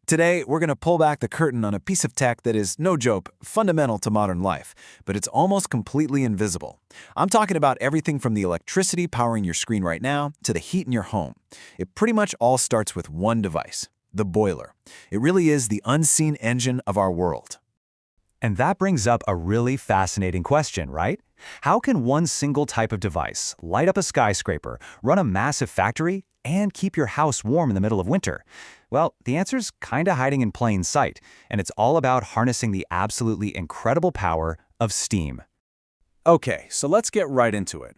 Today, we're going to pull back the curtain on a piece of tech that is, no joke, fundamental to modern life, but it's almost completely invisible. I'm talking about everything from the electricity powering your screen right now to the heat in your home. It pretty much all starts with one device, the boiler. It really is the unseen engine of our world. And that brings up a really fascinating question, right? How can one single type of device light up a skyscraper, run a massive factory, and keep your house warm in the middle of winter? Well, the answer's kinda hiding in plain sight, and it's all about harnessing the absolutely incredible power of steam. Okay, so let's get right into it.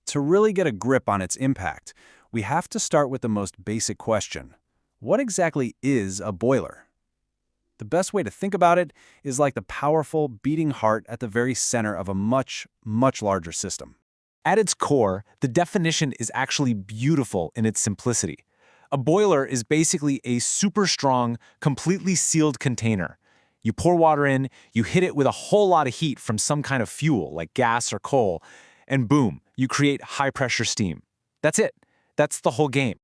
To really get a grip on its impact, we have to start with the most basic question. What exactly is a boiler? The best way to think about it is like the powerful, beating heart at the very center of a much, much larger system. At its core, the definition is actually beautiful in its simplicity. A boiler is basically a super strong, completely sealed container. You pour water in, you hit it with a whole lot of heat from some kind of fuel, like gas or coal, and boom, you create high-pressure steam. That's it. That's the whole game.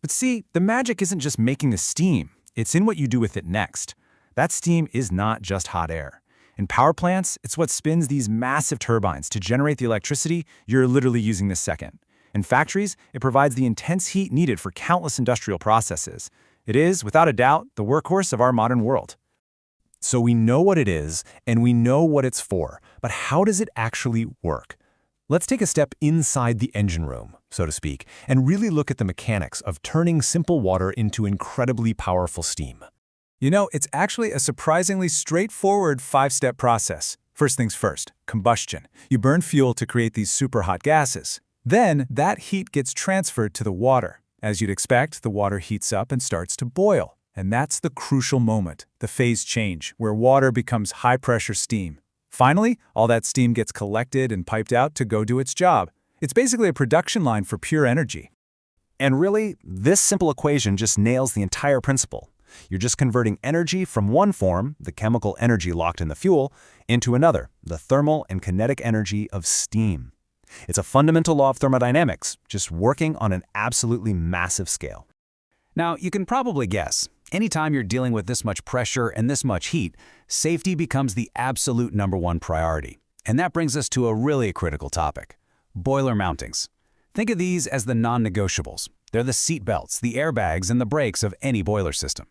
But see, the magic isn't just making the steam, it's in what you do with it next. That steam is not just hot air. In power plants, it's what spins these massive turbines to generate the electricity you're literally using this second. In factories, it provides the intense heat needed for countless industrial processes. It is, without a doubt, the workhorse of our modern world. So we know what it is, and we know what it's for, but how does it actually work? Let's take a step inside the engine room, so to speak, and really look at the mechanics of turning simple water into incredibly powerful steam. You know, it's actually a surprisingly straightforward 5-step process. First things first, combustion. You burn fuel to create these super hot gases. Then, that heat gets transferred to the water. As you'd expect, the water heats up and starts to boil. And that's the crucial moment, the phase change, where water becomes high-pressure steam. Finally, all that steam gets collected and piped out to go do its job. It's basically a production line for pure energy. And really, this simple equation just nails the entire principle. You're just converting energy from one form, the chemical energy locked in the fuel, into another, the thermal and kinetic energy of steam. It's a fundamental law of thermodynamics, just working on an absolutely massive scale. Now, you can probably guess, anytime you're dealing with this much pressure and this much heat, safety becomes the absolute #1 priority. And that brings us to a really critical topic, boiler mountings. Think of these as the non-negotiables. They're the seat belts, the airbags, and the brakes of any boiler system.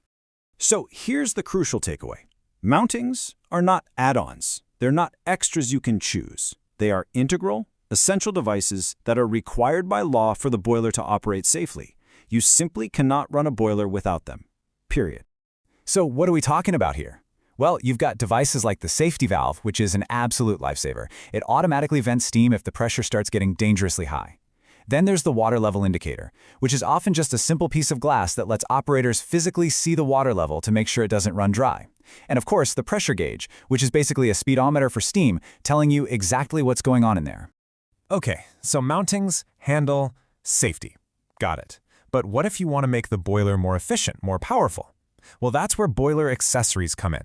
So here's the crucial takeaway. Mountings are not add-ons. They're not extras you can choose. They are integral, essential devices that are required by law for the boiler to operate safely. You simply cannot run a boiler without them. Period. So what are we talking about here? Well, you've got devices like the safety valve, which is an absolute lifesaver. It automatically vents steam if the pressure starts getting dangerously high. Then there's the water level indicator, which is often just a simple piece of glass that lets operators physically see the water level to make sure it doesn't run dry. And of course, the pressure gauge, which is basically a speedometer for steam, telling you exactly what's going on in there. Okay, so mountings, handle, safety. Got it. But what if you want to make the boiler more efficient, more powerful? Well, that's where boiler accessories come in.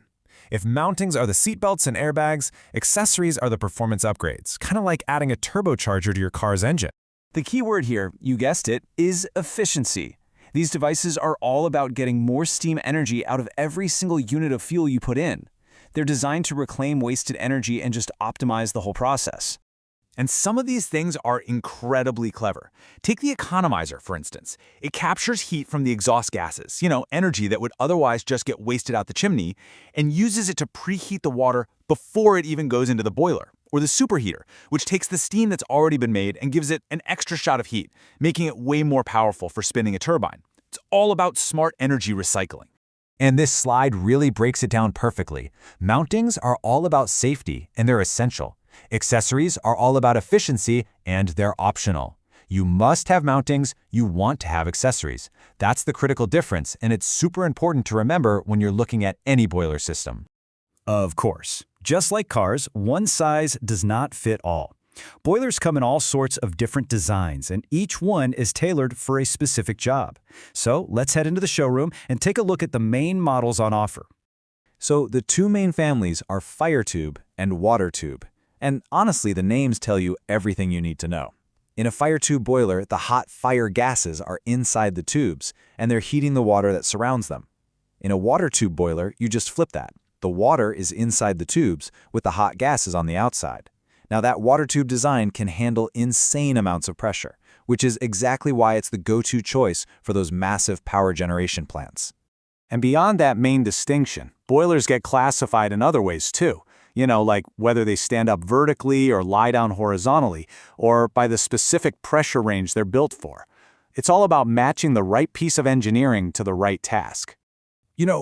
If mountings are the seatbelts and airbags, accessories are the performance upgrades, kind of like adding a turbocharger to your car's engine. The key word here, you guessed it, is efficiency. These devices are all about getting more steam energy out of every single unit of fuel you put in. They're designed to reclaim wasted energy and just optimize the whole process. And some of these things are incredibly clever. Take the Economizer, for instance. It captures heat from the exhaust gases, energy that would otherwise just get wasted out the chimney, and uses it to preheat the water before it even goes into the boiler. Or the Superheater, which takes the steam that's already been made and gives it an extra shot of heat, making it way more powerful for spinning a turbine. It's all about smart energy recycling. And this slide really breaks it down perfectly. Mountings are all about safety, and they're essential. Accessories are all about efficiency, and they're optional. You must have mountings, you want to have accessories. That's the critical difference, and it's super important to remember when you're looking at any boiler system. Of course. Just like cars, one size does not fit all. Boilers come in all sorts of different designs, and each one is tailored for a specific job. So let's head into the showroom and take a look at the main models on offer. So the two main families are fire tube and water tube. And honestly, the names tell you everything you need to know. In a fire tube boiler, the hot fire gases are inside the tubes, and they're heating the water that surrounds them. In a water tube boiler, you just flip that. The water is inside the tubes, with the hot gases on the outside. Now that water tube design can handle insane amounts of pressure, which is exactly why it's the go-to choice for those massive power generation plants. And beyond that main distinction, boilers get classified in other ways too. Like whether they stand up vertically or lie down horizontally, or by the specific pressure range they're built for. It's all about matching the right piece of engineering to the right task.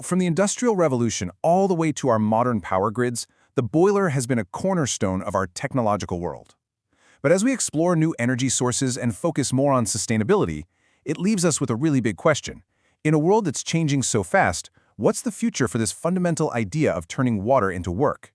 From the Industrial Revolution all the way to our modern power grids, the boiler has been a cornerstone of our technological world. But as we explore new energy sources and focus more on sustainability, it leaves us with a really big question. In a world that's changing so fast, what's the future for this fundamental idea of turning water into work?